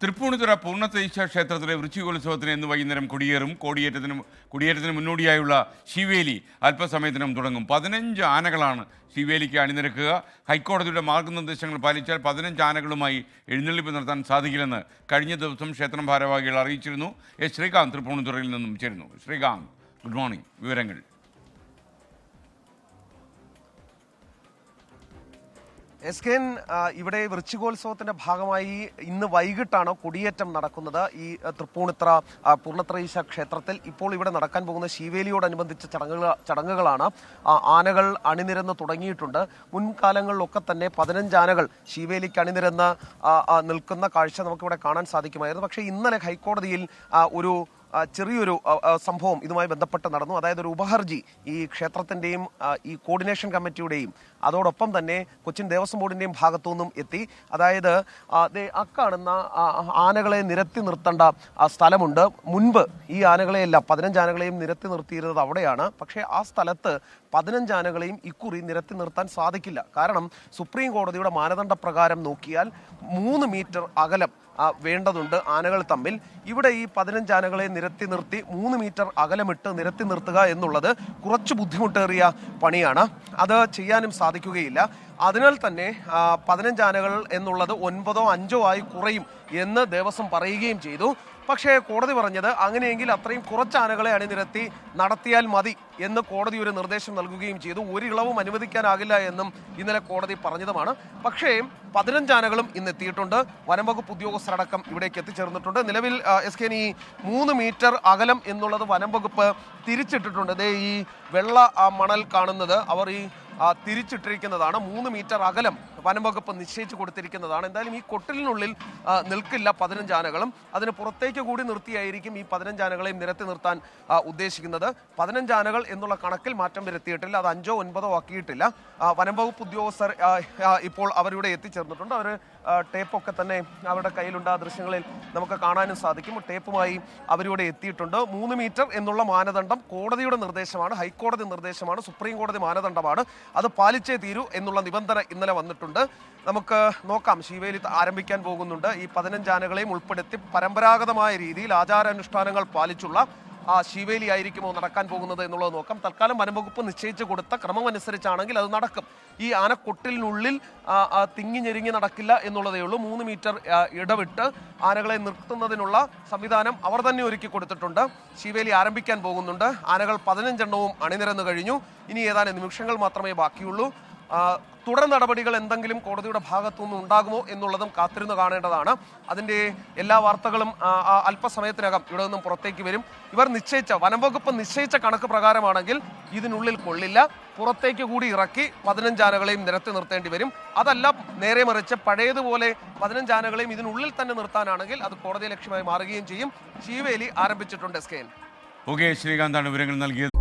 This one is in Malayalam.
തൃപ്പൂണിത്തുറ പൂർണ്ണതീശ ക്ഷേത്രത്തിലെ വൃശ്ചികോത്സവത്തിന് ഇന്ന് വൈകുന്നേരം കൊടിയേറും. കൊടിയേറ്റത്തിന് മുന്നോടിയായുള്ള ശിവേലി അല്പസമയത്തിനും തുടങ്ങും. 15 ആനകളാണ് ശിവേലിക്ക് അണിനിരക്കുക. ഹൈക്കോടതിയുടെ മാർഗനിർദ്ദേശങ്ങൾ പാലിച്ചാൽ 15 ആനകളുമായി എഴുന്നള്ളിപ്പ് നടത്താൻ സാധിക്കില്ലെന്ന് കഴിഞ്ഞ ദിവസം ക്ഷേത്രം ഭാരവാഹികൾ അറിയിച്ചിരുന്നു. ശ്രീകാന്ത് തൃപ്പൂണിത്തുറയിൽ നിന്നും ചേരുന്നു. Srikanth, good morning. വിവരങ്ങൾ. എസ്കെൻ, ഇവിടെ വൃശ്ചികോത്സവത്തിന്റെ ഭാഗമായി ഇന്ന് വൈകിട്ടാണ് കൊടിയേറ്റം നടക്കുന്നത്. ഈ തൃപ്പൂണിത്തുറ പൂർണ്ണത്രയീശ ക്ഷേത്രത്തിൽ ഇപ്പോൾ ഇവിടെ നടക്കാൻ പോകുന്ന ശീവേലിയോടനുബന്ധിച്ച ചടങ്ങുകളാണ്. ആനകൾ അണിനിരന്ന് തുടങ്ങിയിട്ടുണ്ട്. മുൻകാലങ്ങളിലൊക്കെ തന്നെ 15 ആനകൾ ശീവേലിക്ക് അണിനിരന്ന് നിൽക്കുന്ന കാഴ്ച നമുക്കിവിടെ കാണാൻ സാധിക്കുമായിരുന്നു. പക്ഷേ ഇന്നലെ ഹൈക്കോടതിയിൽ ഒരു ചെറിയൊരു സംഭവം ഇതുമായി ബന്ധപ്പെട്ട് നടന്നു. അതായത് ഒരു ഉപഹർജി ഈ ക്ഷേത്രത്തിൻ്റെയും ഈ കോർഡിനേഷൻ കമ്മിറ്റിയുടെയും അതോടൊപ്പം തന്നെ കൊച്ചിൻ ദേവസ്വം ബോർഡിൻ്റെയും ഭാഗത്തു നിന്നും എത്തി. അതായത് അക്കാണുന്ന ആനകളെ നിരത്തി നിർത്തേണ്ട സ്ഥലമുണ്ട്. മുൻപ് ഈ ആനകളെയെല്ലാം 15 ആനകളെയും നിരത്തി നിർത്തിയിരുന്നത് അവിടെയാണ്. പക്ഷേ ആ സ്ഥലത്ത് 15 ആനകളെയും ഇക്കുറി നിരത്തി നിർത്താൻ സാധിക്കില്ല. കാരണം സുപ്രീം കോടതിയുടെ മാനദണ്ഡപ്രകാരം നോക്കിയാൽ 3 മീറ്റർ അകലം വേണ്ടതുണ്ട് ആനകൾ തമ്മിൽ. ഇവിടെ ഈ 15 ആനകളെ നിരത്തി നിർത്തി 3 മീറ്റർ അകലമിട്ട് നിരത്തി നിർത്തുക എന്നുള്ളത് കുറച്ച് ബുദ്ധിമുട്ടേറിയ പണിയാണ്. അത് ചെയ്യാനും സാധിക്കുകയില്ല. അതിനാൽ തന്നെ 15 ആനകൾ എന്നുള്ളത് 9ഓ 5ഓ ആയി കുറയും എന്ന് ദേവസ്വം പറയുകയും ചെയ്തു. പക്ഷേ കോടതി പറഞ്ഞത് അങ്ങനെയെങ്കിൽ അത്രയും കുറച്ച് ആനകളെ അണിനിരത്തി നടത്തിയാൽ മതി എന്ന് കോടതി ഒരു നിർദ്ദേശം നൽകുകയും ചെയ്തു. ഒരു ഇളവും അനുവദിക്കാനാകില്ല എന്നും ഇന്നലെ കോടതി പറഞ്ഞതുമാണ്. പക്ഷേ 15 ആനകളും ഇന്ന് എത്തിയിട്ടുണ്ട്. വനംവകുപ്പ് ഉദ്യോഗസ്ഥരടക്കം ഇവിടേക്ക് എത്തിച്ചേർന്നിട്ടുണ്ട്. നിലവിൽ ഈ 3 മീറ്റർ അകലം എന്നുള്ളത് വനംവകുപ്പ് തിരിച്ചിട്ടിട്ടുണ്ട്. ദേ ഈ വെള്ള മണൽ കാണുന്നത് അവർ ഈ തിരിച്ചിട്ടിരിക്കുന്നതാണ്. 3 മീറ്റർ അകലം വനംവകുപ്പ് നിശ്ചയിച്ചു കൊടുത്തിരിക്കുന്നതാണ്. എന്തായാലും ഈ കൊട്ടിലിനുള്ളിൽ നിൽക്കില്ല 15 ആനകളും. അതിന് പുറത്തേക്ക് കൂടി നിർത്തിയായിരിക്കും ഈ 15 ആനകളെയും നിരത്തി നിർത്താൻ ഉദ്ദേശിക്കുന്നത്. 15 ആനകൾ എന്നുള്ള കണക്കിൽ മാറ്റം വരുത്തിയിട്ടില്ല. അത് 5ഓ 9ഓ ആക്കിയിട്ടില്ല. വനംവകുപ്പ് ഉദ്യോഗസ്ഥർ ഇപ്പോൾ അവരിവിടെ എത്തിച്ചേർന്നിട്ടുണ്ട്. അവർ ടേപ്പൊക്കെ തന്നെ അവരുടെ കയ്യിലുണ്ട്. ആ ദൃശ്യങ്ങളിൽ നമുക്ക് കാണാനും സാധിക്കും. ടേപ്പുമായി അവരിവിടെ എത്തിയിട്ടുണ്ട്. 3 മീറ്റർ എന്നുള്ള മാനദണ്ഡം കോടതിയുടെ നിർദ്ദേശമാണ്, ഹൈക്കോടതി നിർദ്ദേശമാണ്, സുപ്രീം കോടതി മാനദണ്ഡമാണ്. അത് പാലിച്ചേ തീരൂ എന്നുള്ള നിബന്ധന ഇന്നലെ വന്നിട്ടുണ്ട്. നമുക്ക് നോക്കാം. ശീവേലി ആരംഭിക്കാൻ പോകുന്നുണ്ട്. ഈ 15 ആനകളെയും ഉൾപ്പെടുത്തി പരമ്പരാഗതമായ രീതിയിൽ ആചാരാനുഷ്ഠാനങ്ങൾ പാലിച്ചുള്ള ശീവേലി ആയിരിക്കുമോ നടക്കാൻ പോകുന്നത് എന്നുള്ളത് നോക്കാം. തൽക്കാലം വനംവകുപ്പ് നിശ്ചയിച്ചു കൊടുത്ത ക്രമം അനുസരിച്ചാണെങ്കിൽ അത് നടക്കും. ഈ ആനക്കൊട്ടിലിനുള്ളിൽ തിങ്ങി ഞെരുങ്ങി നടക്കില്ല എന്നുള്ളതേ ഉള്ളൂ. 3 മീറ്റർ ഇടവിട്ട് ആനകളെ നിർത്തുന്നതിനുള്ള സംവിധാനം അവർ തന്നെ ഒരുക്കി കൊടുത്തിട്ടുണ്ട്. ശീവേലി ആരംഭിക്കാൻ പോകുന്നുണ്ട്. ആനകൾ 15 എണ്ണവും അണിനിരന്നു കഴിഞ്ഞു. ഇനി ഏതാനും നിമിഷങ്ങൾ മാത്രമേ ബാക്കിയുള്ളൂ. തുടർ നടപടികൾ എന്തെങ്കിലും കോടതിയുടെ ഭാഗത്തുനിന്ന് ഉണ്ടാകുമോ എന്നുള്ളതും കാത്തിരുന്ന് കാണേണ്ടതാണ്. അതിൻ്റെ എല്ലാ വാർത്തകളും അല്പസമയത്തിനകം ഇവിടെ നിന്നും പുറത്തേക്ക് വരും. ഇവർ വനംവകുപ്പ് നിശ്ചയിച്ച കണക്ക് പ്രകാരമാണെങ്കിൽ ഇതിനുള്ളിൽ കൊള്ളില്ല. പുറത്തേക്ക് കൂടി ഇറക്കി 15 ആനകളെയും നിരത്തി നിർത്തേണ്ടി വരും. അതല്ല, നേരെ മറിച്ച് പഴയതുപോലെ 15 ആനകളെയും ഇതിനുള്ളിൽ തന്നെ നിർത്താനാണെങ്കിൽ അത് കോടതി ലക്ഷ്യമായി മാറുകയും ചെയ്യും. ശീവേലി ആരംഭിച്ചിട്ടുണ്ട്. ഓക്കെ, ശ്രീകാന്താണ് വിവരങ്ങൾ നൽകിയത്.